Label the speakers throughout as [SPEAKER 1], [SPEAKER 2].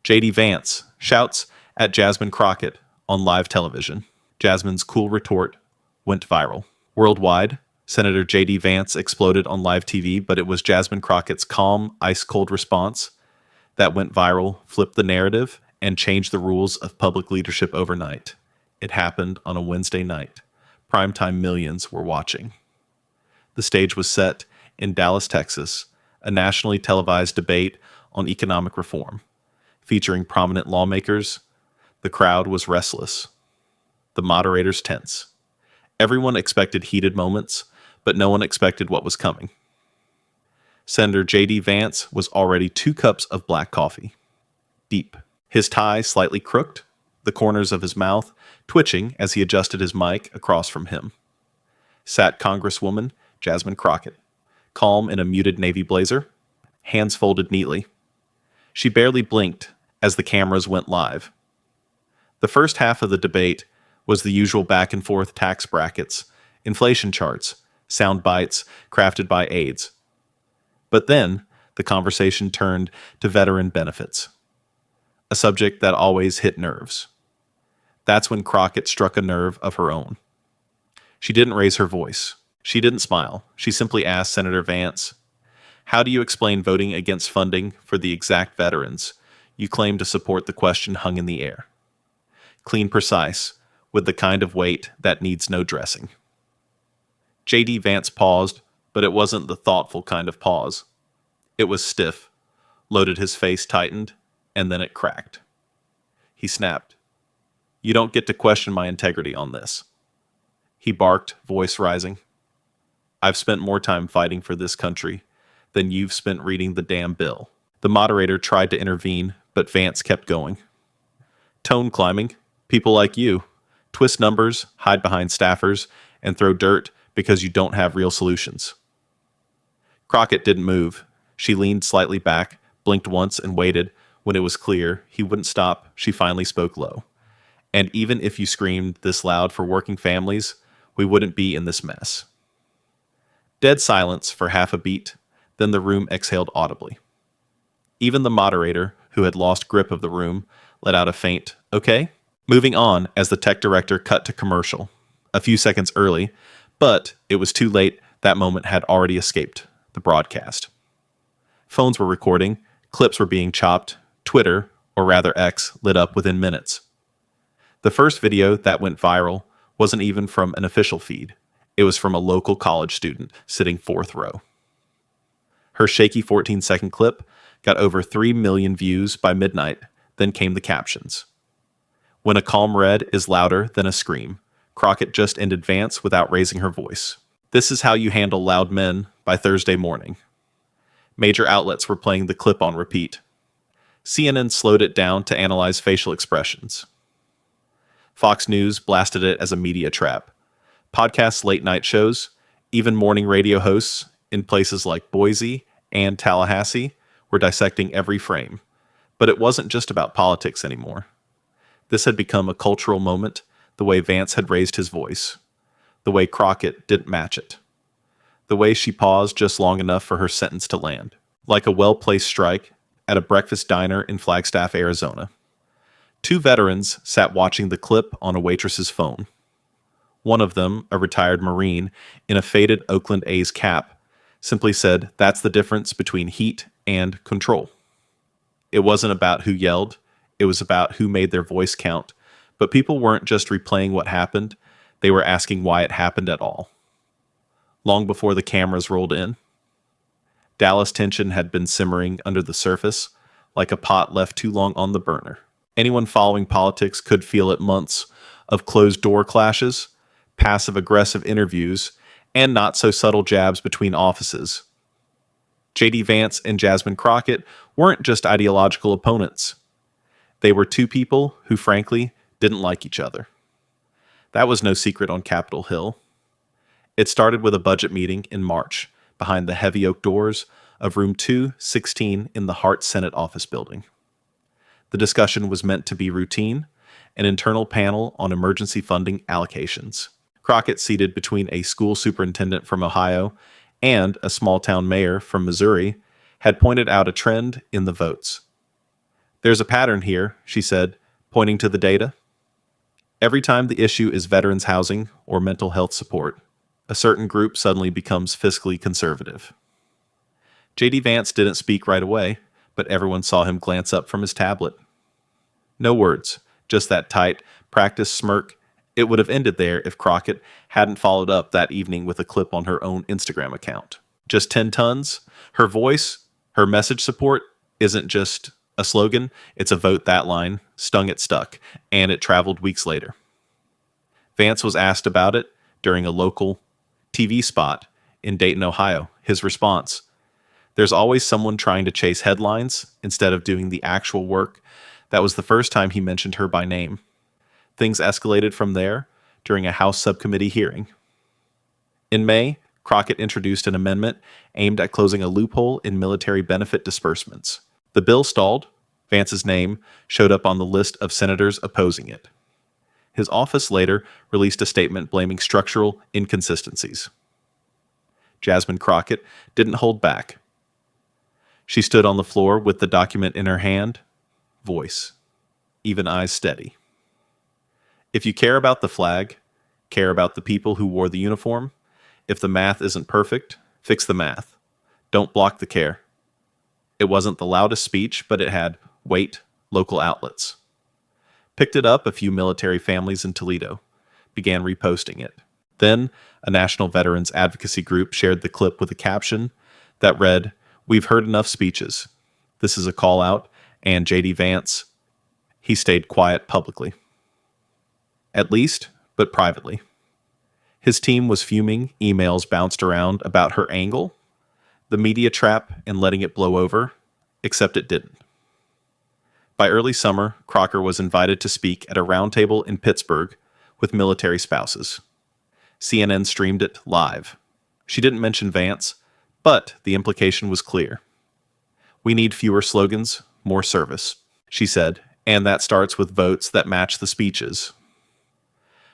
[SPEAKER 1] JD Vance shouts at Jasmine Crockett on live television. Jasmine's cool retort went viral. Worldwide, Senator JD Vance exploded on live TV, but it was Jasmine Crockett's calm, ice-cold response that went viral, flipped the narrative, and changed the rules of public leadership overnight. It happened on a Wednesday night. Primetime millions were watching. The stage was set in Dallas, Texas, a nationally televised debate on economic reform, featuring prominent lawmakers. The crowd was restless. The moderators tense. Everyone expected heated moments, but no one expected what was coming. Senator JD Vance was already 2 cups of black coffee, deep. His tie slightly crooked, the corners of his mouth twitching as he adjusted his mic across from him. Sat Congresswoman Jasmine Crockett, calm in a muted navy blazer, hands folded neatly. She barely blinked as the cameras went live. The first half of the debate was the usual back and forth tax brackets, inflation charts, sound bites crafted by aides. But then the conversation turned to veteran benefits, a subject that always hit nerves. That's when Crockett struck a nerve of her own. She didn't raise her voice. She didn't smile. She simply asked Senator Vance, "How do you explain voting against funding for the exact veterans you claim to support?" The question hung in the air. Clean, precise, with the kind of weight that needs no dressing. JD Vance paused, but it wasn't the thoughtful kind of pause. It was stiff, loaded, his face tightened, and then it cracked. He snapped, "You don't get to question my integrity on this." He barked, voice rising. "I've spent more time fighting for this country than you've spent reading the damn bill." The moderator tried to intervene, but Vance kept going. "Tone climbing. People like you twist numbers, hide behind staffers, and throw dirt because you don't have real solutions." Crockett didn't move. She leaned slightly back, blinked once, and waited. When it was clear he wouldn't stop, she finally spoke low. "And even if you screamed this loud for working families, we wouldn't be in this mess." Dead silence for half a beat, then the room exhaled audibly. Even the moderator, who had lost grip of the room, let out a faint, "Okay?" Moving on as the tech director cut to commercial. A few seconds early, but it was too late. That moment had already escaped the broadcast. Phones were recording, clips were being chopped, Twitter, or rather X, lit up within minutes. The first video that went viral wasn't even from an official feed. It was from a local college student sitting 4th row. Her shaky 14-second clip got over 3 million views by midnight. Then came the captions. "When a calm red is louder than a scream, Crockett just ended Vance without raising her voice. This is how you handle loud men by Thursday morning." Major outlets were playing the clip on repeat. CNN slowed it down to analyze facial expressions. Fox News blasted it as a media trap. Podcasts, late-night shows, even morning radio hosts in places like Boise and Tallahassee were dissecting every frame. But it wasn't just about politics anymore. This had become a cultural moment, the way Vance had raised his voice, the way Crockett didn't match it, the way she paused just long enough for her sentence to land, like a well-placed strike at a breakfast diner in Flagstaff, Arizona. 2 veterans sat watching the clip on a waitress's phone. One of them, a retired Marine in a faded Oakland A's cap, simply said, "That's the difference between heat and control." It wasn't about who yelled, it was about who made their voice count. But people weren't just replaying what happened, they were asking why it happened at all. Long before the cameras rolled in, Dallas tension had been simmering under the surface, like a pot left too long on the burner. Anyone following politics could feel it: months of closed-door clashes, passive-aggressive interviews, and not-so-subtle jabs between offices. JD Vance and Jasmine Crockett weren't just ideological opponents. They were 2 people who, frankly, didn't like each other. That was no secret on Capitol Hill. It started with a budget meeting in March behind the heavy oak doors of room 216 in the Hart Senate office building. The discussion was meant to be routine, an internal panel on emergency funding allocations. Crockett, seated between a school superintendent from Ohio and a small-town mayor from Missouri, had pointed out a trend in the votes. There's a pattern here, she said, pointing to the data. Every time the issue is veterans housing or mental health support, a certain group suddenly becomes fiscally conservative. JD Vance didn't speak right away, but everyone saw him glance up from his tablet. No words, just that tight, practiced smirk. It would have ended there if Crockett hadn't followed up that evening with a clip on her own Instagram account. Just 10 tons? Her voice, her message support isn't just a slogan, it's a vote that line, stung it stuck, and it traveled weeks later. Vance was asked about it during a local TV spot in Dayton, Ohio. His response: "There's always someone trying to chase headlines instead of doing the actual work." That was the first time he mentioned her by name. Things escalated from there during a House subcommittee hearing. In May, Crockett introduced an amendment aimed at closing a loophole in military benefit disbursements. The bill stalled. Vance's name showed up on the list of senators opposing it. His office later released a statement blaming structural inconsistencies. Jasmine Crockett didn't hold back. She stood on the floor with the document in her hand, voice, even eyes steady. If you care about the flag, care about the people who wore the uniform, if the math isn't perfect, fix the math. Don't block the care. It wasn't the loudest speech, but it had weight, local outlets. Picked it up a few military families in Toledo, began reposting it. Then, a national veterans advocacy group shared the clip with a caption that read, "We've heard enough speeches. This is a call out, and JD Vance, he stayed quiet publicly. At least, but privately." His team was fuming, emails bounced around about her angle, the media trap, and letting it blow over, except it didn't. By early summer, Crocker was invited to speak at a roundtable in Pittsburgh with military spouses. CNN streamed it live. She didn't mention Vance, but the implication was clear. "We need fewer slogans, more service," she said, and that starts with votes that match the speeches.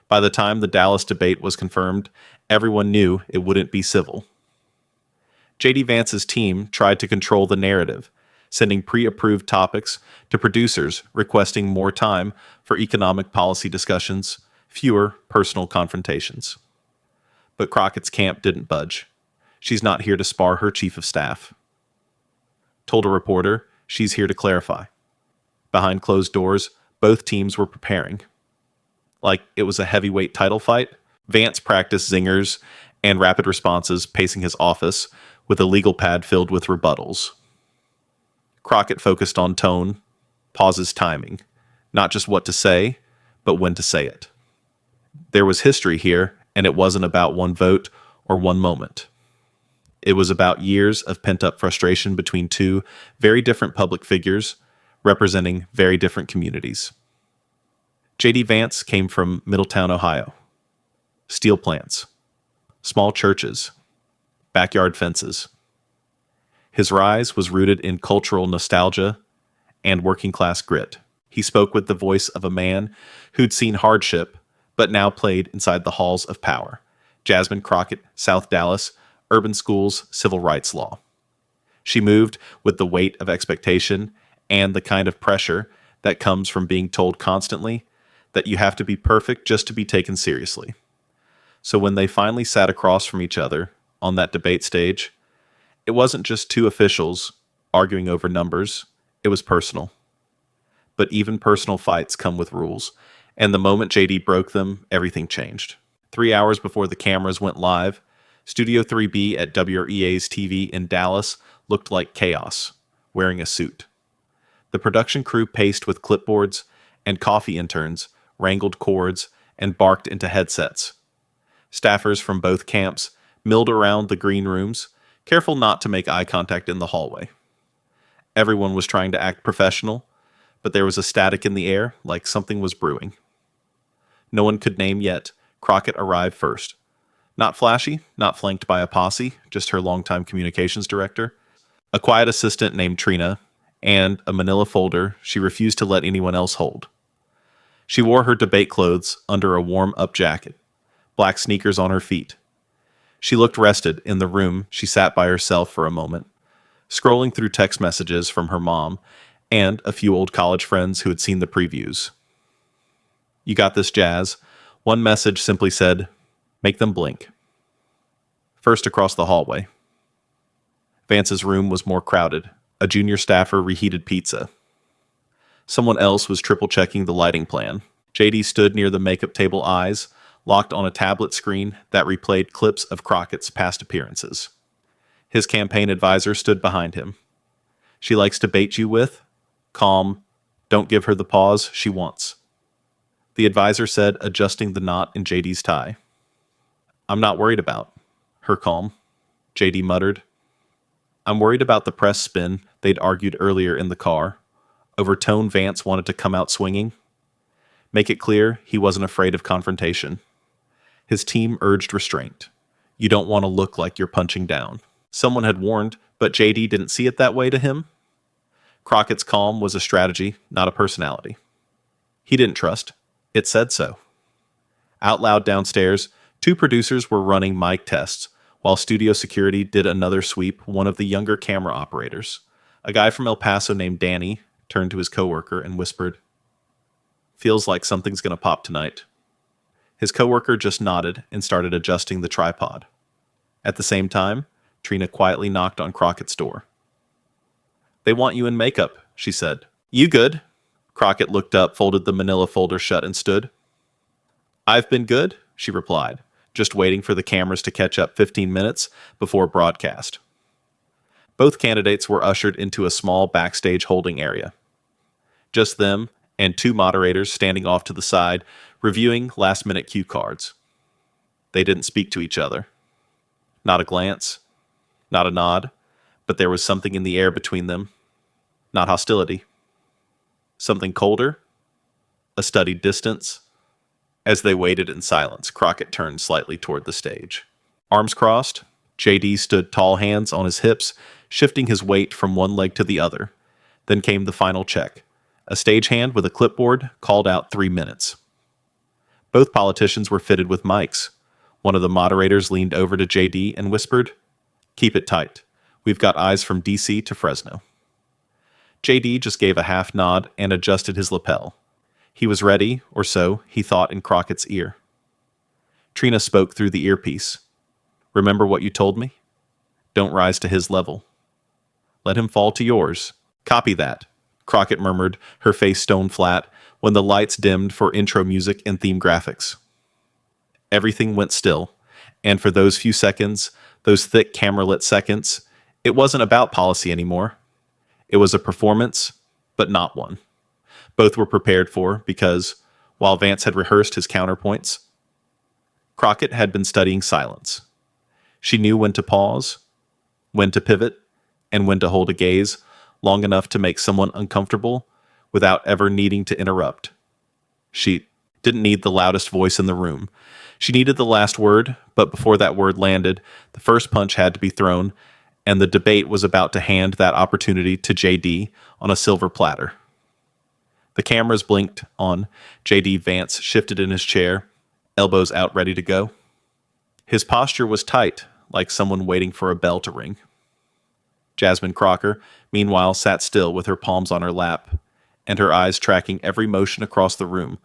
[SPEAKER 1] By the time the Dallas debate was confirmed, everyone knew it wouldn't be civil. JD Vance's team tried to control the narrative, sending pre-approved topics to producers requesting more time for economic policy discussions, fewer personal confrontations. But Crockett's camp didn't budge. She's not here to spar her chief of staff. Told a reporter, she's here to clarify. Behind closed doors, both teams were preparing. Like it was a heavyweight title fight, Vance practiced zingers and rapid responses, pacing his office with a legal pad filled with rebuttals. Crockett focused on tone, pauses, timing, not just what to say, but when to say it. There was history here, and it wasn't about one vote or one moment. It was about years of pent-up frustration between two very different public figures representing very different communities. JD Vance came from Middletown, Ohio. Steel plants, small churches, backyard fences. His rise was rooted in cultural nostalgia and working-class grit. He spoke with the voice of a man who'd seen hardship, but now played inside the halls of power. Jasmine Crockett, South Dallas, urban schools, civil rights law. She moved with the weight of expectation and the kind of pressure that comes from being told constantly that you have to be perfect just to be taken seriously. So when they finally sat across from each other on that debate stage, it wasn't just two officials arguing over numbers, it was personal. But even personal fights come with rules, and the moment JD broke them, everything changed. 3 hours before the cameras went live, Studio 3B at WREA's TV in Dallas looked like chaos, wearing a suit. The production crew paced with clipboards, and coffee interns wrangled cords and barked into headsets. Staffers from both camps milled around the green rooms, careful not to make eye contact in the hallway. Everyone was trying to act professional, but there was a static in the air like something was brewing. No one could name yet. Crockett arrived first. Not flashy, not flanked by a posse, just her longtime communications director, a quiet assistant named Trina, and a manila folder she refused to let anyone else hold. She wore her debate clothes under a warm-up jacket, black sneakers on her feet. She looked rested in the room. She sat by herself for a moment, scrolling through text messages from her mom and a few old college friends who had seen the previews. "You got this, Jazz." One message simply said, "Make them blink." First across the hallway. Vance's room was more crowded. A junior staffer reheated pizza. Someone else was triple-checking the lighting plan. JD stood near the makeup table, eyes locked on a tablet screen that replayed clips of Crockett's past appearances. His campaign advisor stood behind him. "She likes to bait you with? Calm. Don't give her the pause she wants," the advisor said, adjusting the knot in JD's tie. "I'm not worried about her." Calm, JD muttered. "I'm worried about the press spin they'd argued earlier in the car, over tone Vance wanted to come out swinging. Make it clear he wasn't afraid of confrontation. His team urged restraint. You don't want to look like you're punching down." Someone had warned, but JD didn't see it that way to him. Crockett's calm was a strategy, not a personality. He didn't trust. It said so. Out loud downstairs, two producers were running mic tests, while studio security did another sweep. One of the younger camera operators, a guy from El Paso named Danny, turned to his coworker and whispered, "Feels like something's going to pop tonight." His coworker just nodded and started adjusting the tripod. At the same time, Trina quietly knocked on Crockett's door. "They want you in makeup," she said. "You good?" Crockett looked up, folded the manila folder shut, and stood. "I've been good," she replied, just waiting for the cameras to catch up 15 minutes before broadcast. Both candidates were ushered into a small backstage holding area. Just them and two moderators standing off to the side, reviewing last-minute cue cards. They didn't speak to each other. Not a glance, not a nod, but there was something in the air between them. Not hostility. Something colder, a studied distance. As they waited in silence, Crockett turned slightly toward the stage. Arms crossed, JD stood tall, hands on his hips, shifting his weight from one leg to the other. Then came the final check. A stagehand with a clipboard called out 3 minutes. Both politicians were fitted with mics. One of the moderators leaned over to JD and whispered, "Keep it tight. We've got eyes from DC to Fresno." JD just gave a half nod and adjusted his lapel. He was ready, or so he thought in Crockett's ear. Trina spoke through the earpiece. "Remember what you told me? Don't rise to his level. Let him fall to yours." "Copy that," Crockett murmured, her face stone flat, when the lights dimmed for intro music and theme graphics. Everything went still, and for those few seconds, those thick camera-lit seconds, it wasn't about policy anymore. It was a performance, but not one. Both were prepared for, because, while Vance had rehearsed his counterpoints, Crockett had been studying silence. She knew when to pause, when to pivot, and when to hold a gaze long enough to make someone uncomfortable without ever needing to interrupt. She didn't need the loudest voice in the room. She needed the last word, but before that word landed, the first punch had to be thrown, and the debate was about to hand that opportunity to JD on a silver platter. The cameras blinked on. JD Vance shifted in his chair, elbows out ready to go. His posture was tight, like someone waiting for a bell to ring. Jasmine Crockett, meanwhile, sat still with her palms on her lap, and her eyes tracking every motion across the room,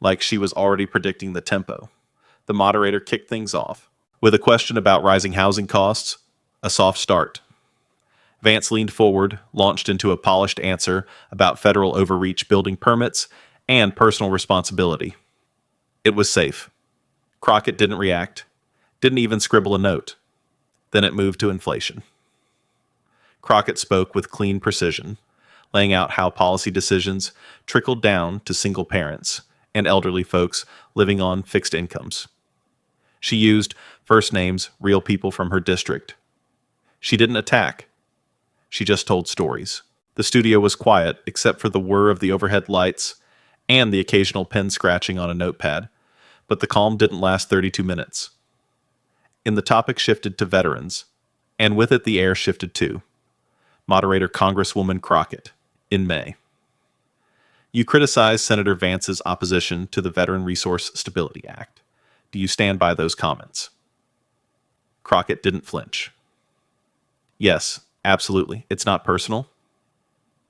[SPEAKER 1] like she was already predicting the tempo. The moderator kicked things off with a question about rising housing costs, a soft start. Vance leaned forward, launched into a polished answer about federal overreach, building permits, and personal responsibility. It was safe. Crockett didn't react, didn't even scribble a note. Then it moved to inflation. Crockett spoke with clean precision, laying out how policy decisions trickled down to single parents and elderly folks living on fixed incomes. She used first names, real people from her district. She didn't attack. She just told stories. The studio was quiet, except for the whir of the overhead lights and the occasional pen scratching on a notepad, but the calm didn't last 32 minutes. And the topic shifted to veterans, and with it the air shifted too. Moderator Congresswoman Crockett, in May. "You criticized Senator Vance's opposition to the Veteran Resource Stability Act. Do you stand by those comments?" Crockett didn't flinch. "Yes, absolutely. It's not personal.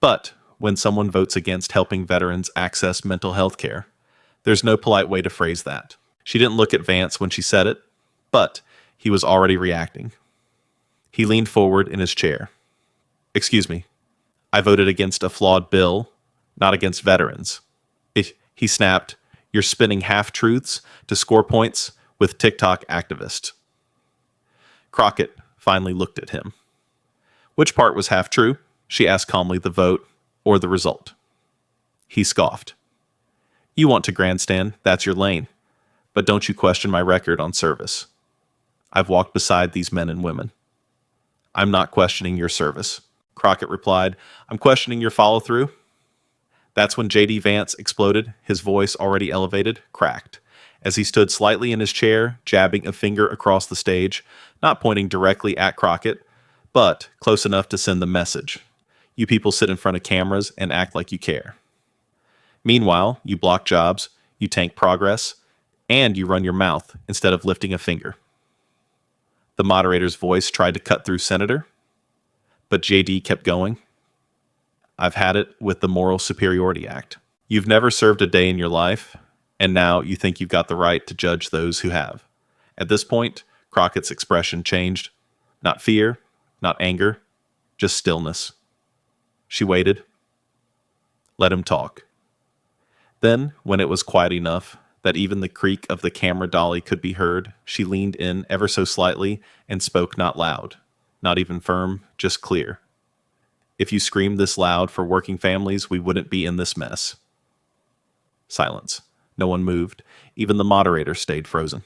[SPEAKER 1] But when someone votes against helping veterans access mental health care. There's no polite way to phrase that. She didn't look at Vance when she said it, but he was already reacting. He leaned forward in his chair. Excuse me, I voted against a flawed bill, not against veterans. He snapped, you're spinning half-truths to score points with TikTok activists. Crockett finally looked at him. Which part was half true? She asked calmly, the vote or the result. He scoffed. You want to grandstand, that's your lane. But don't you question my record on service. I've walked beside these men and women. I'm not questioning your service. Crockett replied, I'm questioning your follow-through. That's when JD Vance exploded, his voice already elevated, cracked, as he stood slightly in his chair, jabbing a finger across the stage, not pointing directly at Crockett, but close enough to send the message. You people sit in front of cameras and act like you care. Meanwhile, you block jobs, you tank progress, and you run your mouth instead of lifting a finger. The moderator's voice tried to cut through Senator, but JD kept going. I've had it with the Moral Superiority Act. You've never served a day in your life, and now you think you've got the right to judge those who have. At this point, Crockett's expression changed. Not fear, not anger, just stillness. She waited. Let him talk. Then, when it was quiet enough that even the creak of the camera dolly could be heard, she leaned in ever so slightly and spoke not loud, not even firm, just clear. If you screamed this loud for working families, we wouldn't be in this mess. Silence. No one moved. Even the moderator stayed frozen.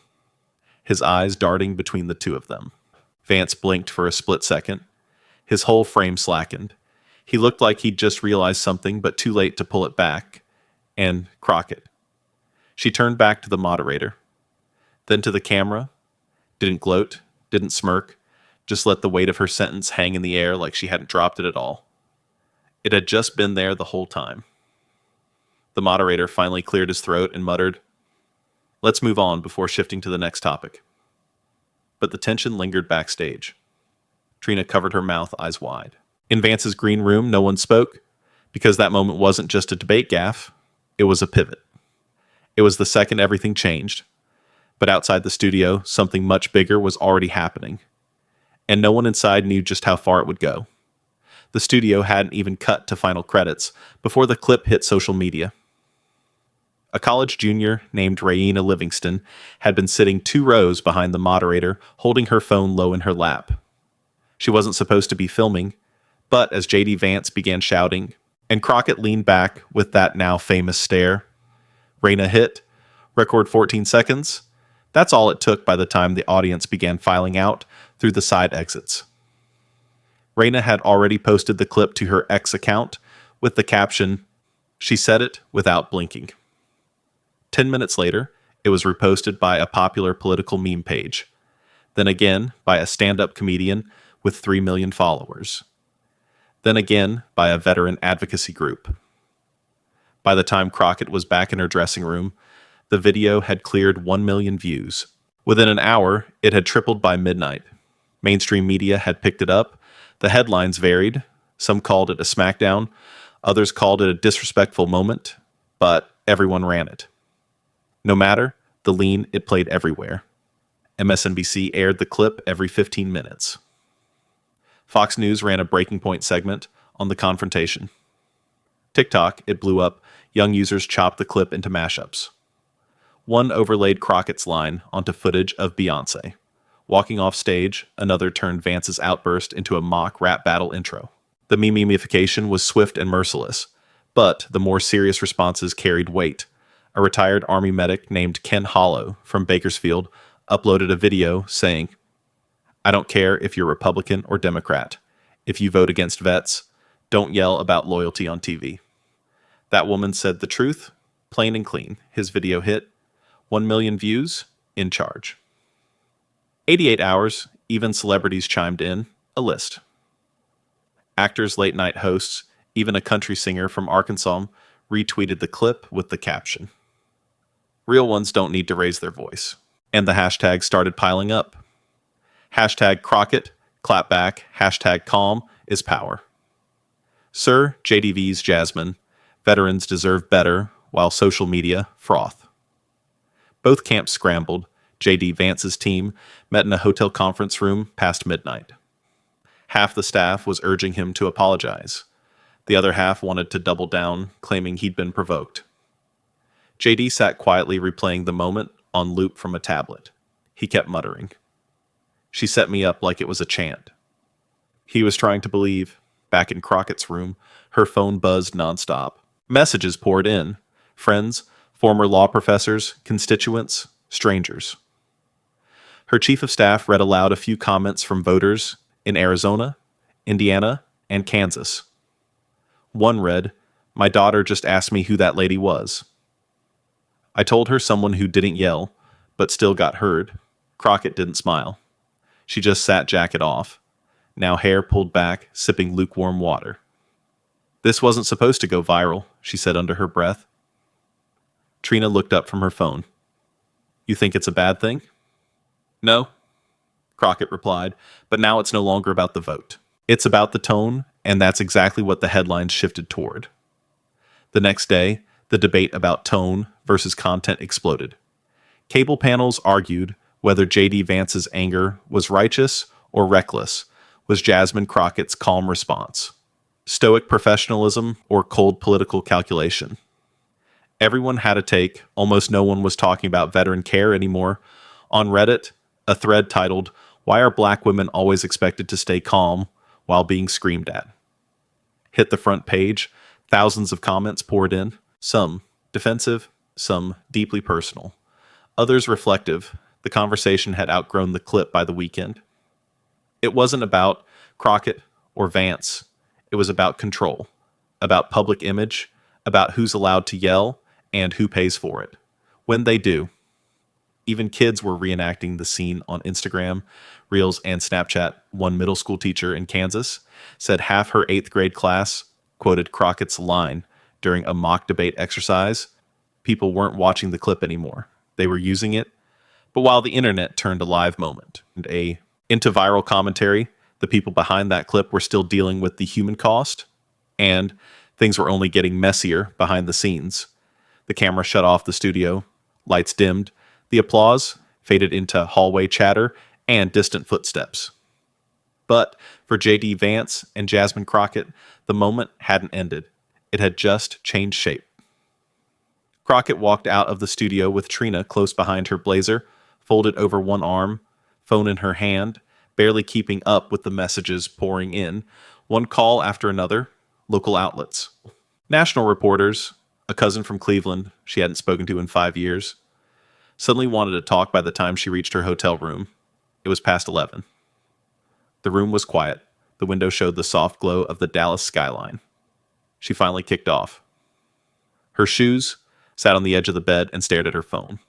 [SPEAKER 1] His eyes darting between the two of them. Vance blinked for a split second. His whole frame slackened. He looked like he'd just realized something, but too late to pull it back. And Crockett. She turned back to the moderator. Then to the camera. Didn't gloat, didn't smirk, just let the weight of her sentence hang in the air like she hadn't dropped it at all. It had just been there the whole time. The moderator finally cleared his throat and muttered, Let's move on before shifting to the next topic. But the tension lingered backstage. Trina covered her mouth, eyes wide. In Vance's green room, no one spoke, because that moment wasn't just a debate gaffe, it was a pivot. It was the second everything changed. But outside the studio, something much bigger was already happening. And no one inside knew just how far it would go. The studio hadn't even cut to final credits before the clip hit social media. A college junior named Raina Livingston had been sitting 2 rows behind the moderator, holding her phone low in her lap. She wasn't supposed to be filming, but as JD Vance began shouting, and Crockett leaned back with that now famous stare, Raina hit, record 14 seconds. That's all it took by the time the audience began filing out through the side exits. Raina had already posted the clip to her X account with the caption, She said it without blinking. 10 minutes later, it was reposted by a popular political meme page. Then again by a stand-up comedian with 3 million followers. Then again by a veteran advocacy group. By the time Crockett was back in her dressing room, the video had cleared 1 million views. Within an hour, it had tripled by midnight. Mainstream media had picked it up. The headlines varied. Some called it a smackdown. Others called it a disrespectful moment. But everyone ran it. No matter the lean, it played everywhere. MSNBC aired the clip every 15 minutes. Fox News ran a breaking point segment on the confrontation. TikTok, it blew up. Young users chopped the clip into mashups. One overlaid Crockett's line onto footage of Beyoncé. Walking off stage, another turned Vance's outburst into a mock rap battle intro. The meme-ification was swift and merciless, but the more serious responses carried weight. A retired Army medic named Ken Hollow from Bakersfield uploaded a video saying, I don't care if you're Republican or Democrat. If you vote against vets, don't yell about loyalty on TV. That woman said the truth, plain and clean. His video hit 1 million views, in charge. 88 hours, even celebrities chimed in, a list. Actors, late-night hosts, even a country singer from Arkansas retweeted the clip with the caption. Real ones don't need to raise their voice. And the hashtags started piling up. Hashtag Crockett, clap back, hashtag calm is power. Sir JDV's Jasmine, veterans deserve better, while social media froth. Both camps scrambled. JD Vance's team met in a hotel conference room past midnight. Half the staff was urging him to apologize. The other half wanted to double down, claiming he'd been provoked. JD sat quietly replaying the moment on loop from a tablet. He kept muttering. She set me up like it was a chant. He was trying to believe. Back in Crockett's room, her phone buzzed nonstop. Messages poured in. Friends, former law professors, constituents, strangers. Her chief of staff read aloud a few comments from voters in Arizona, Indiana, and Kansas. One read, "My daughter just asked me who that lady was. I told her someone who didn't yell, but still got heard." Crockett didn't smile. She just sat jacket off, now hair pulled back, sipping lukewarm water. "This wasn't supposed to go viral," she said under her breath. Trina looked up from her phone. "You think it's a bad thing?" "No," Crockett replied, "but now it's no longer about the vote. It's about the tone, and that's exactly what the headlines shifted toward." The next day, the debate about tone versus content exploded. Cable panels argued whether JD Vance's anger was righteous or reckless, was Jasmine Crockett's calm response. Stoic professionalism or cold political calculation. Everyone had a take. Almost no one was talking about veteran care anymore. On Reddit, a thread titled, "Why are black women always expected to stay calm while being screamed at?" hit the front page. Thousands of comments poured in, some defensive, some deeply personal, others reflective. The conversation had outgrown the clip by the weekend. It wasn't about Crockett or Vance. It was about control, about public image, about who's allowed to yell and who pays for it. When they do. Even kids were reenacting the scene on Instagram, Reels, and Snapchat. One middle school teacher in Kansas said half her 8th grade class quoted Crockett's line during a mock debate exercise. People weren't watching the clip anymore. They were using it. But while the internet turned a live moment into viral commentary, the people behind that clip were still dealing with the human cost, and things were only getting messier behind the scenes. The camera shut off the studio, lights dimmed, the applause faded into hallway chatter and distant footsteps. But for JD Vance and Jasmine Crockett, the moment hadn't ended. It had just changed shape. Crockett walked out of the studio with Trina close behind her blazer, folded over one arm, phone in her hand, barely keeping up with the messages pouring in, one call after another, local outlets. National reporters, a cousin from Cleveland she hadn't spoken to in 5 years, suddenly wanted to talk by the time she reached her hotel room. It was past 11. The room was quiet. The window showed the soft glow of the Dallas skyline. She finally kicked off. Her shoes sat on the edge of the bed and stared at her phone.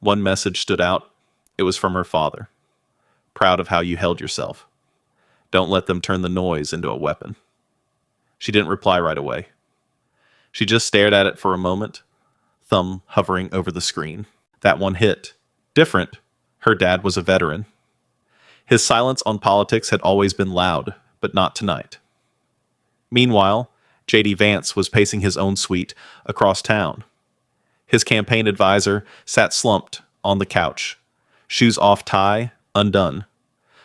[SPEAKER 1] One message stood out. It was from her father. "Proud of how you held yourself. Don't let them turn the noise into a weapon." She didn't reply right away. She just stared at it for a moment, thumb hovering over the screen. That one hit. Different. Her dad was a veteran. His silence on politics had always been loud, but not tonight. Meanwhile, JD Vance was pacing his own suite across town. His campaign advisor sat slumped on the couch, shoes off, tie undone.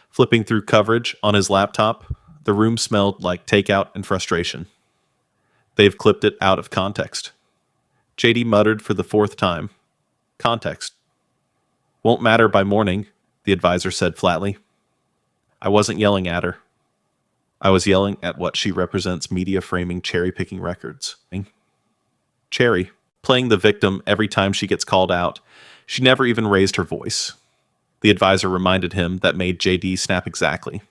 [SPEAKER 1] Flipping through coverage on his laptop, the room smelled like takeout and frustration. They've clipped it out of context. JD muttered for the 4th time. Context. "Won't matter by morning," the advisor said flatly. "I wasn't yelling at her. I was yelling at what she represents, media framing cherry-picking records." Cherry, playing the victim every time she gets called out. She never even raised her voice. The advisor reminded him that made JD snap exactly.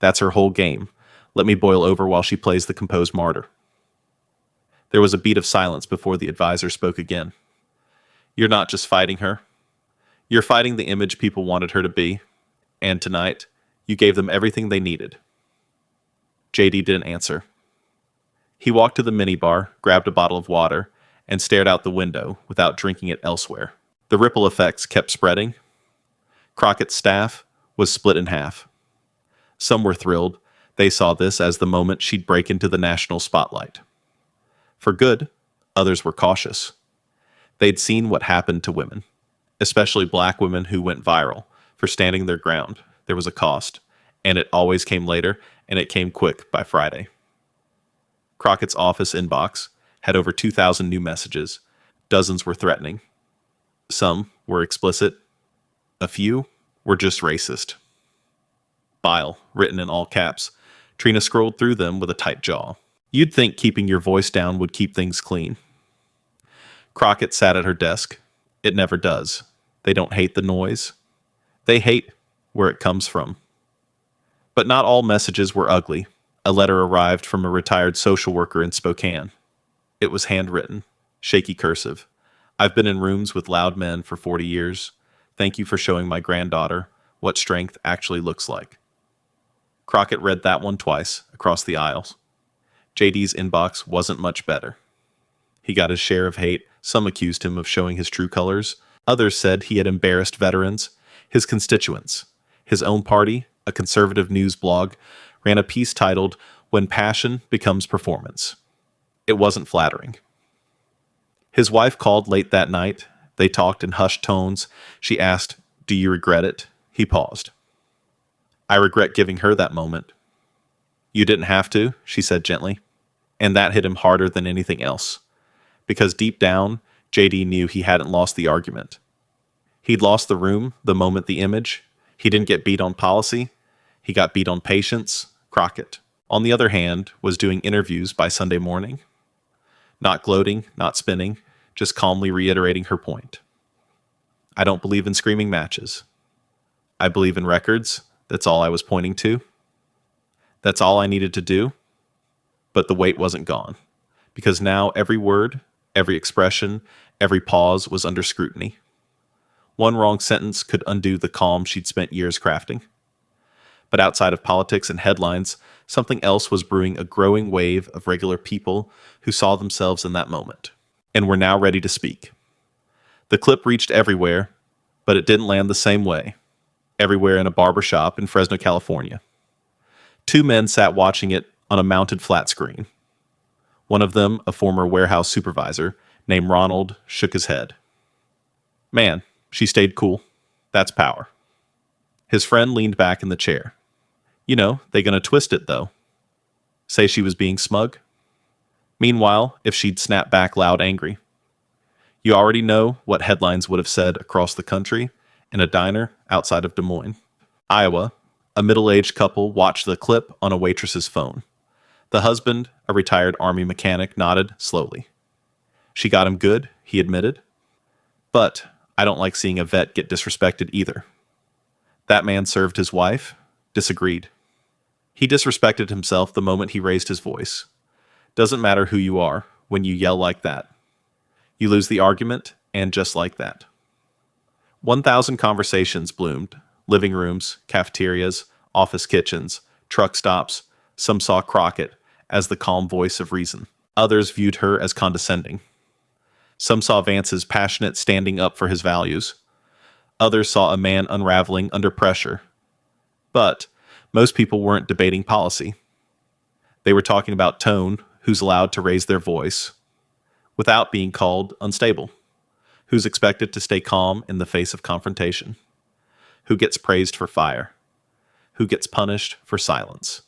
[SPEAKER 1] "That's her whole game. Let me boil over while she plays the composed martyr." There was a beat of silence before the advisor spoke again. "You're not just fighting her. You're fighting the image people wanted her to be. And tonight, you gave them everything they needed." JD didn't answer. He walked to the minibar, grabbed a bottle of water, and stared out the window without drinking it elsewhere. The ripple effects kept spreading. Crockett's staff was split in half. Some were thrilled. They saw this as the moment she'd break into the national spotlight. For good, others were cautious. They'd seen what happened to women, especially black women who went viral for standing their ground. There was a cost, and it always came later, and it came quick by Friday. Crockett's office inbox had over 2,000 new messages. Dozens were threatening. Some were explicit. A few were just racist. Bile, written in all caps. Trina scrolled through them with a tight jaw. You'd think keeping your voice down would keep things clean. Crockett sat at her desk. It never does. They don't hate the noise. They hate where it comes from. But not all messages were ugly. A letter arrived from a retired social worker in Spokane. It was handwritten, shaky cursive. I've been in rooms with loud men for 40 years. Thank you for showing my granddaughter what strength actually looks like. Crockett read that one twice, across the aisles. JD's inbox wasn't much better. He got his share of hate. Some accused him of showing his true colors. Others said he had embarrassed veterans, his constituents. His own party, a conservative news blog, ran a piece titled, "When Passion Becomes Performance." It wasn't flattering. His wife called late that night. They talked in hushed tones. She asked, "Do you regret it?" He paused. "I regret giving her that moment." "You didn't have to," she said gently. And that hit him harder than anything else. Because deep down, JD knew he hadn't lost the argument. He'd lost the room the moment the image. He didn't get beat on policy. He got beat on patience. Crockett, on the other hand, was doing interviews by Sunday morning. Not gloating, not spinning, just calmly reiterating her point. "I don't believe in screaming matches. I believe in records. That's all I was pointing to. That's all I needed to do." But the weight wasn't gone, because now every word, every expression, every pause was under scrutiny. One wrong sentence could undo the calm she'd spent years crafting. But outside of politics and headlines, something else was brewing, a growing wave of regular people who saw themselves in that moment, and were now ready to speak. The clip reached everywhere, but it didn't land the same way. Everywhere in a barber shop in Fresno, California. Two men sat watching it on a mounted flat screen. One of them, a former warehouse supervisor, named Ronald, shook his head. "Man, she stayed cool. That's power." His friend leaned back in the chair. "You know, they gonna twist it, though. Say she was being smug? Meanwhile, if she'd snapped back loud angry. You already know what headlines would have said across the country in a diner outside of Des Moines. Iowa, a middle-aged couple watched the clip on a waitress's phone. The husband, a retired Army mechanic, nodded slowly. "She got him good," he admitted. "But I don't like seeing a vet get disrespected either." That man served his wife, disagreed. He disrespected himself the moment he raised his voice. Doesn't matter who you are when you yell like that. You lose the argument, and just like that. 1,000 conversations bloomed. Living rooms, cafeterias, office kitchens, truck stops. Some saw Crockett as the calm voice of reason. Others viewed her as condescending. Some saw Vance's passionate standing up for his values. Others saw a man unraveling under pressure. But most people weren't debating policy. They were talking about tone, who's allowed to raise their voice, without being called unstable, who's expected to stay calm in the face of confrontation, who gets praised for fire, who gets punished for silence.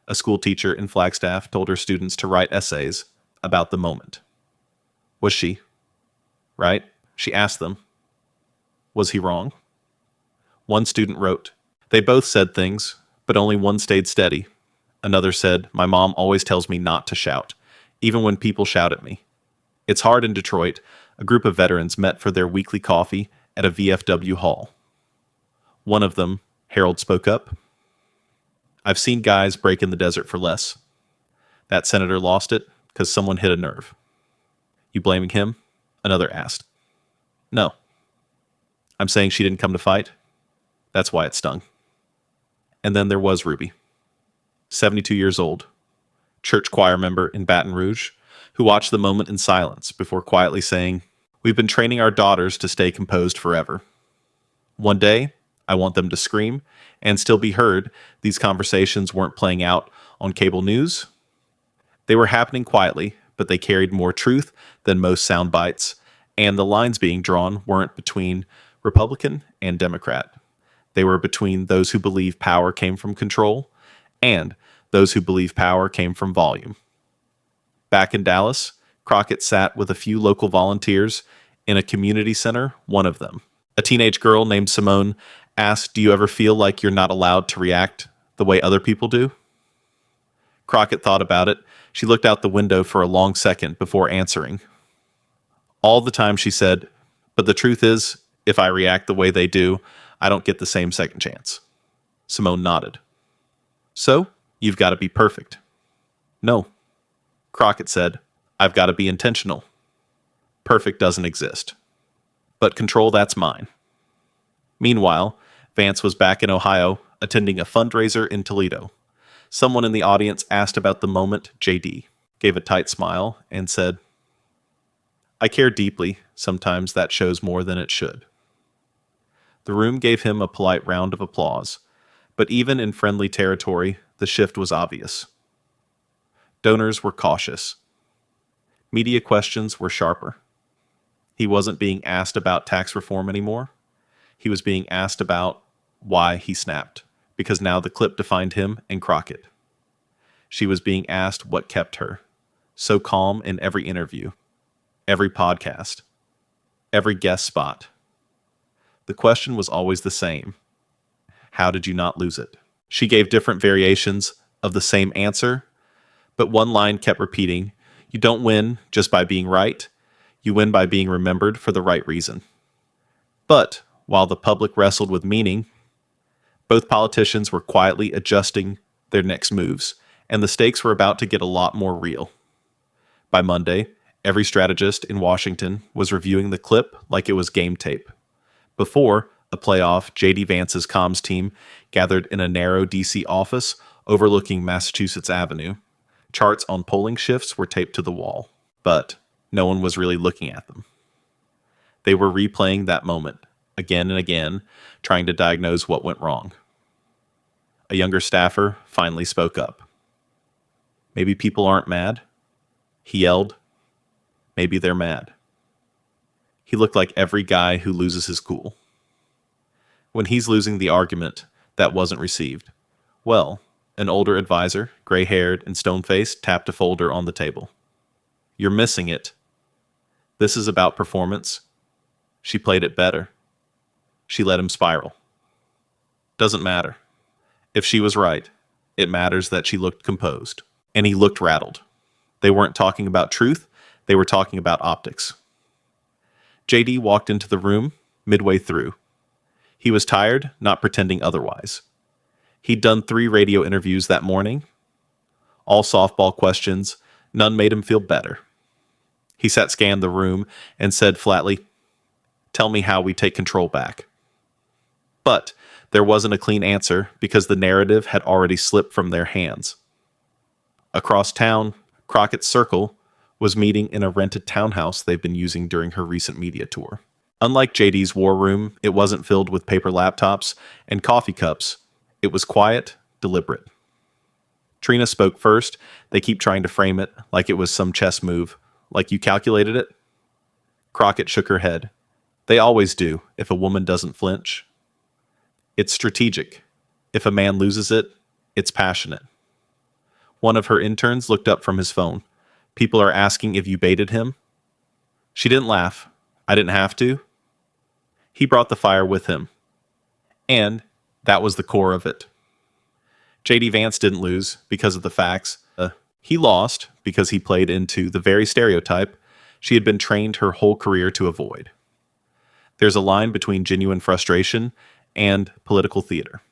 [SPEAKER 1] A school teacher in Flagstaff told her students to write essays about the moment. Was she right? She asked them. Was he wrong? One student wrote, "They both said things, but only one stayed steady." Another said, "My mom always tells me not to shout, even when people shout at me." It's hard in Detroit. A group of veterans met for their weekly coffee at a VFW hall. One of them, Harold, spoke up. "I've seen guys break in the desert for less. That senator lost it because someone hit a nerve." "You blaming him?" Another asked. "No. I'm saying she didn't come to fight. That's why it stung." And then there was Ruby, 72 years old, church choir member in Baton Rouge, who watched the moment in silence before quietly saying, "We've been training our daughters to stay composed forever. One day, I want them to scream and still be heard. These conversations weren't playing out on cable news. They were happening quietly, but they carried more truth than most sound bites, and the lines being drawn weren't between Republican and Democrat. They were between those who believe power came from control and those who believe power came from volume. Back in Dallas, Crockett sat with a few local volunteers in a community center, one of them. A teenage girl named Simone asked, "Do you ever feel like you're not allowed to react the way other people do?" Crockett thought about it. She looked out the window for a long second before answering. "All the time," she said, "but the truth is, if I react the way they do, I don't get the same second chance." Simone nodded. "So, you've got to be perfect." "No." Crockett said, "I've got to be intentional. Perfect doesn't exist. But control, that's mine." Meanwhile, Vance was back in Ohio, attending a fundraiser in Toledo. Someone in the audience asked about the moment. JD gave a tight smile and said, "I care deeply. Sometimes that shows more than it should." The room gave him a polite round of applause, but even in friendly territory, the shift was obvious. Donors were cautious. Media questions were sharper. He wasn't being asked about tax reform anymore. He was being asked about why he snapped, because now the clip defined him and Crockett. She was being asked what kept her so calm in every interview, every podcast, every guest spot. The question was always the same. How did you not lose it? She gave different variations of the same answer, but one line kept repeating, "You don't win just by being right. You win by being remembered for the right reason." But while the public wrestled with meaning, both politicians were quietly adjusting their next moves, and the stakes were about to get a lot more real. By Monday, every strategist in Washington was reviewing the clip like it was game tape. Before a playoff, JD Vance's comms team gathered in a narrow D.C. office overlooking Massachusetts Avenue. Charts on polling shifts were taped to the wall, but no one was really looking at them. They were replaying that moment again and again, trying to diagnose what went wrong. A younger staffer finally spoke up. "Maybe people aren't mad?" He yelled. "Maybe they're mad." He looked like every guy who loses his cool. When he's losing the argument, that wasn't received. Well, an older advisor, gray-haired and stone-faced, tapped a folder on the table. "You're missing it. This is about performance. She played it better. She let him spiral. Doesn't matter. If she was right, it matters that she looked composed." And he looked rattled. They weren't talking about truth, they were talking about optics. JD walked into the room midway through. He was tired, not pretending otherwise. He'd done 3 radio interviews that morning. All softball questions, none made him feel better. He scanned the room and said flatly, "Tell me how we take control back." But there wasn't a clean answer because the narrative had already slipped from their hands. Across town, Crockett's circle was meeting in a rented townhouse they've been using during her recent media tour. Unlike JD's war room, it wasn't filled with paper laptops and coffee cups. It was quiet, deliberate. Trina spoke first. They keep trying to frame it like it was some chess move, like you calculated it. Crockett shook her head. "They always do, if a woman doesn't flinch. It's strategic. If a man loses it, it's passionate." One of her interns looked up from his phone. "People are asking if you baited him?" She didn't laugh. "I didn't have to." He brought the fire with him. And that was the core of it. JD Vance didn't lose because of the facts. He lost because he played into the very stereotype she had been trained her whole career to avoid. There's a line between genuine frustration and political theater.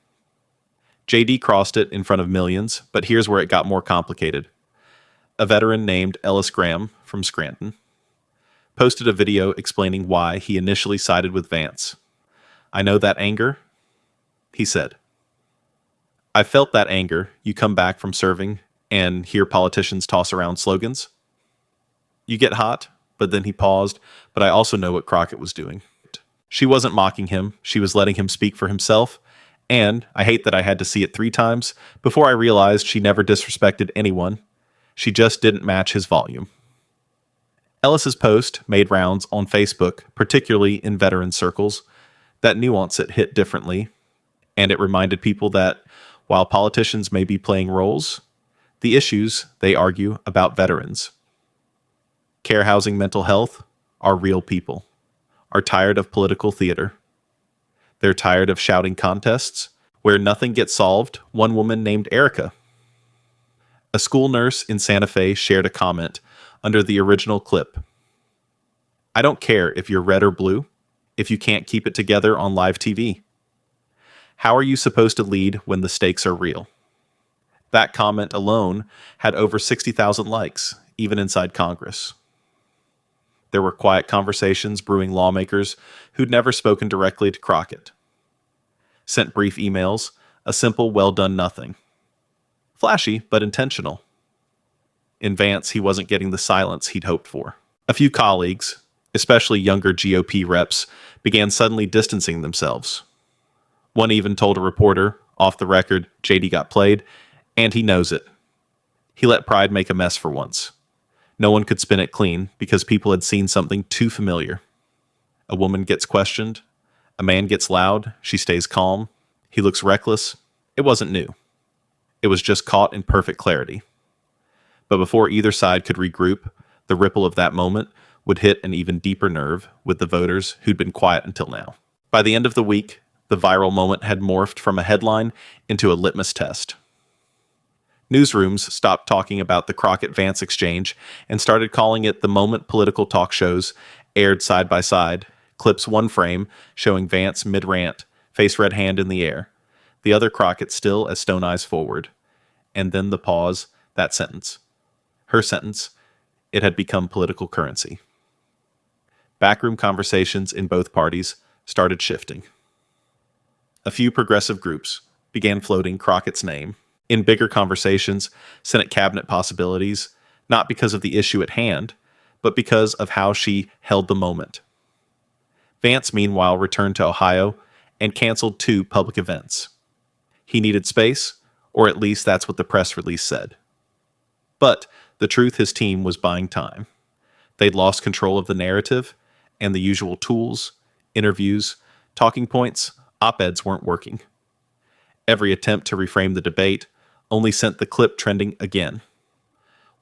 [SPEAKER 1] JD crossed it in front of millions, but here's where it got more complicated. A veteran named Ellis Graham from Scranton posted a video explaining why he initially sided with Vance. "I know that anger," he said. "I felt that anger. You come back from serving and hear politicians toss around slogans. You get hot," but then he paused, "but I also know what Crockett was doing." She wasn't mocking him, she was letting him speak for himself, and I hate that I had to see it 3 times before I realized she never disrespected anyone. She just didn't match his volume. Ellis's post made rounds on Facebook, particularly in veteran circles, that nuance it hit differently, and it reminded people that while politicians may be playing roles, the issues they argue about veterans, care, housing, mental health, are real people, are tired of political theater. They're tired of shouting contests where nothing gets solved. One woman named Erica, a school nurse in Santa Fe, shared a comment under the original clip. I don't care if you're red or blue, if you can't keep it together on live TV. How are you supposed to lead when the stakes are real? That comment alone had over 60,000 likes, even inside Congress. There were quiet conversations brewing lawmakers who'd never spoken directly to Crockett. Sent brief emails, a simple well done nothing. Flashy, but intentional. In Vance, he wasn't getting the silence he'd hoped for. A few colleagues, especially younger GOP reps, began suddenly distancing themselves. One even told a reporter, off the record, JD got played, and he knows it. He let pride make a mess for once. No one could spin it clean because people had seen something too familiar. A woman gets questioned. A man gets loud. She stays calm. He looks reckless. It wasn't new. It was just caught in perfect clarity. But before either side could regroup, the ripple of that moment would hit an even deeper nerve with the voters who'd been quiet until now. By the end of the week, the viral moment had morphed from a headline into a litmus test. Newsrooms stopped talking about the Crockett-Vance exchange and started calling it the moment. Political talk shows aired side by side, clips one frame showing Vance mid-rant, face red hand in the air, the other Crockett still as stone eyes forward, and then the pause, that sentence. Her sentence. It had become political currency. Backroom conversations in both parties started shifting. A few progressive groups began floating Crockett's name in bigger conversations, Senate cabinet possibilities, not because of the issue at hand, but because of how she held the moment. Vance, meanwhile, returned to Ohio and canceled 2 public events. He needed space, or at least that's what the press release said. But the truth, his team was buying time. They'd lost control of the narrative, and the usual tools, interviews, talking points, op-eds weren't working. Every attempt to reframe the debate only sent the clip trending again.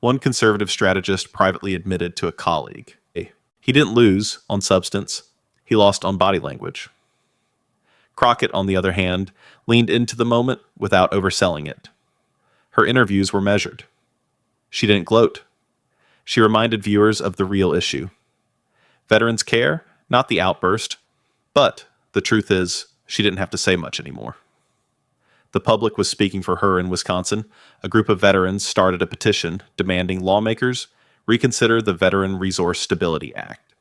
[SPEAKER 1] One conservative strategist privately admitted to a colleague, he didn't lose on substance, he lost on body language. Crockett, on the other hand, leaned into the moment without overselling it. Her interviews were measured. She didn't gloat. She reminded viewers of the real issue. Veterans care, not the outburst, but the truth is, she didn't have to say much anymore. The public was speaking for her in Wisconsin. A group of veterans started a petition demanding lawmakers reconsider the Veteran Resource Stability Act,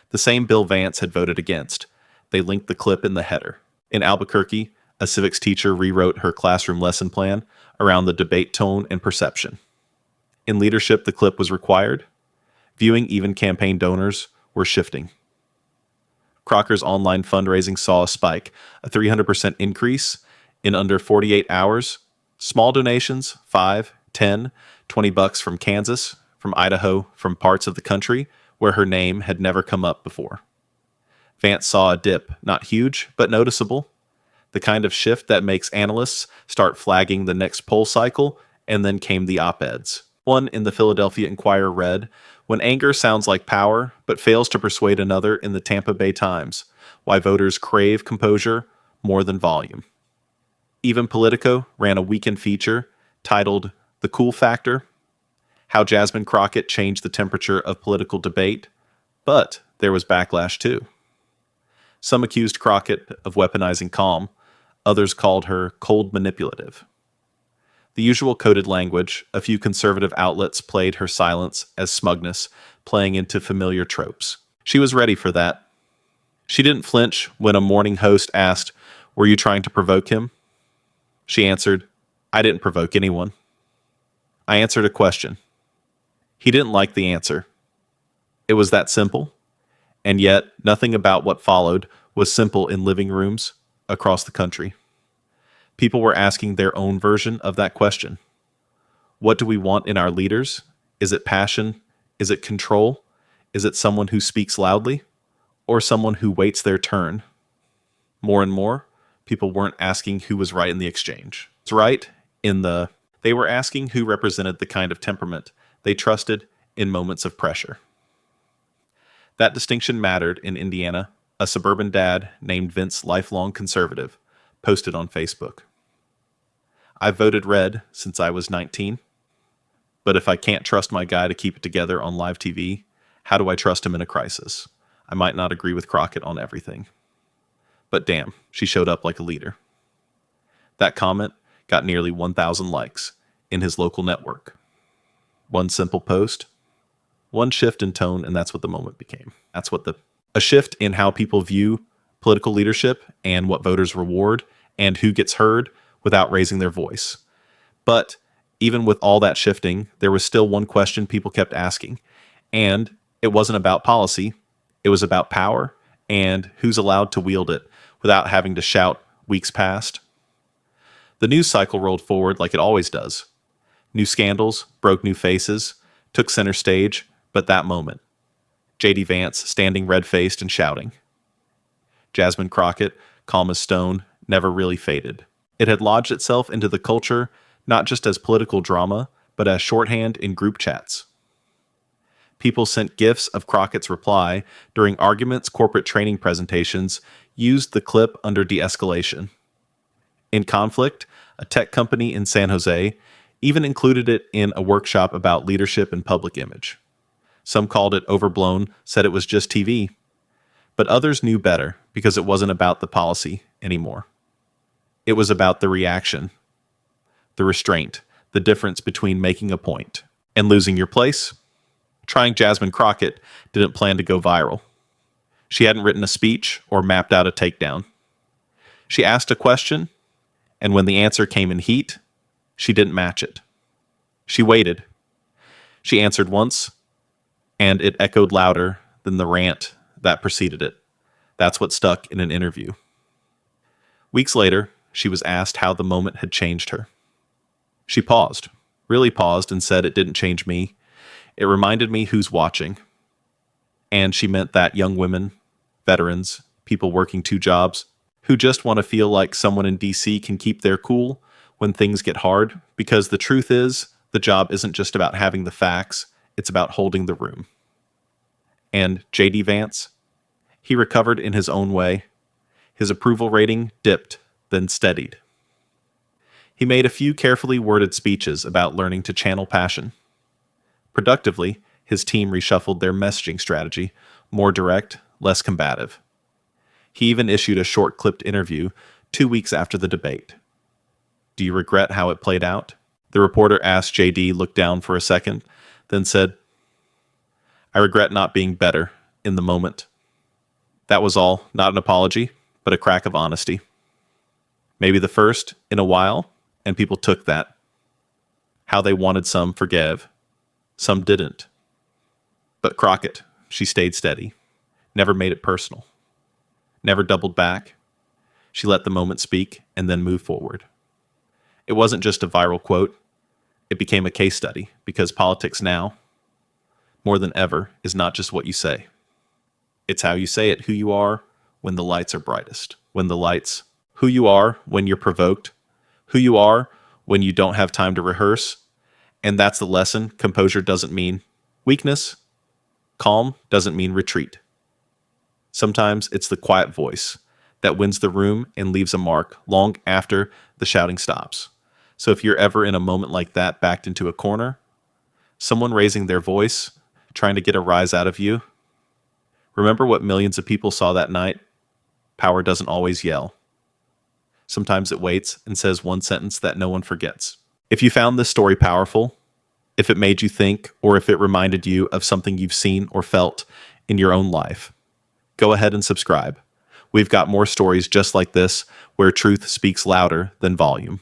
[SPEAKER 1] the same bill Vance had voted against. They linked the clip in the header. In Albuquerque, a civics teacher rewrote her classroom lesson plan around the debate tone and perception. In leadership, the clip was required. Viewing, even campaign donors were shifting. Crocker's online fundraising saw a spike, a 300% increase in under 48 hours. Small donations, $5, $10, $20 from Kansas, from Idaho, from parts of the country where her name had never come up before. Vance saw a dip, not huge, but noticeable. The kind of shift that makes analysts start flagging the next poll cycle, and then came the op-eds. One in the Philadelphia Inquirer read, "When anger sounds like power, but fails to persuade another," in the Tampa Bay Times, "why voters crave composure more than volume." Even Politico ran a weekend feature titled "The Cool Factor," how Jasmine Crockett changed the temperature of political debate, but there was backlash too. Some accused Crockett of weaponizing calm, others called her cold manipulative. The usual coded language, a few conservative outlets played her silence as smugness, playing into familiar tropes. She was ready for that. She didn't flinch when a morning host asked, "Were you trying to provoke him?" She answered, "I didn't provoke anyone. I answered a question." He didn't like the answer. It was that simple, And yet, nothing about what followed was simple in living rooms across the country. People were asking their own version of that question. What do we want in our leaders? Is it passion? Is it control? Is it someone who speaks loudly? Or someone who waits their turn? More and more, people weren't asking who was right in the exchange. It's right they were asking who represented the kind of temperament they trusted in moments of pressure. That distinction mattered in Indiana. A suburban dad named Vince, lifelong conservative, posted on Facebook. I've voted red since I was 19, but if I can't trust my guy to keep it together on live TV, how do I trust him in a crisis? I might not agree with Crockett on everything. But damn, she showed up like a leader. That comment got nearly 1,000 likes in his local network. One simple post, one shift in tone, and that's what the moment became. A shift in how people view political leadership and what voters reward and who gets heard without raising their voice. But even with all that shifting, there was still one question people kept asking, and it wasn't about policy. It was about power and who's allowed to wield it without having to shout weeks past. The news cycle rolled forward like it always does. New scandals broke new faces, took center stage, but that moment, JD Vance standing red-faced and shouting. Jasmine Crockett, calm as stone, never really faded. It had lodged itself into the culture not just as political drama, but as shorthand in group chats. People sent gifs of Crockett's reply during arguments, corporate training presentations, used the clip under de-escalation. In conflict, a tech company in San Jose even included it in a workshop about leadership and public image. Some called it overblown, said it was just TV. But others knew better because it wasn't about the policy anymore. It was about the reaction, the restraint, the difference between making a point and losing your place. Trying Jasmine Crockett didn't plan to go viral. She hadn't written a speech or mapped out a takedown. She asked a question, and when the answer came in heat, she didn't match it. She waited. She answered once, and it echoed louder than the rant that preceded it. That's what stuck in an interview. Weeks later, she was asked how the moment had changed her. She paused, really paused, and said, "It didn't change me. It reminded me who's watching." And she meant that young women, veterans, people working 2 jobs, who just want to feel like someone in DC can keep their cool when things get hard, because the truth is, the job isn't just about having the facts, it's about holding the room. And JD Vance, he recovered in his own way. His approval rating dipped, then steadied. He made a few carefully worded speeches about learning to channel passion. Productively, his team reshuffled their messaging strategy, more direct, less combative. He even issued a short-clipped interview 2 weeks after the debate. "Do you regret how it played out?" The reporter asked JD, looked down for a second, then said, "I regret not being better in the moment." That was all, not an apology, but a crack of honesty. Maybe the first in a while, and people took that. How they wanted some forgave, some didn't. But Crockett, she stayed steady, never made it personal, never doubled back. She let the moment speak and then moved forward. It wasn't just a viral quote. It became a case study, because politics now, more than ever, is not just what you say. It's how you say it, who you are when the lights are brightest. Who you are when you're provoked, who you are when you don't have time to rehearse. And that's the lesson. Composure doesn't mean weakness. Calm doesn't mean retreat. Sometimes it's the quiet voice that wins the room and leaves a mark long after the shouting stops. So if you're ever in a moment like that, backed into a corner, someone raising their voice, trying to get a rise out of you, remember what millions of people saw that night. Power doesn't always yell. Sometimes it waits and says one sentence that no one forgets. If you found this story powerful, if it made you think, or if it reminded you of something you've seen or felt in your own life, go ahead and subscribe. We've got more stories just like this, where truth speaks louder than volume.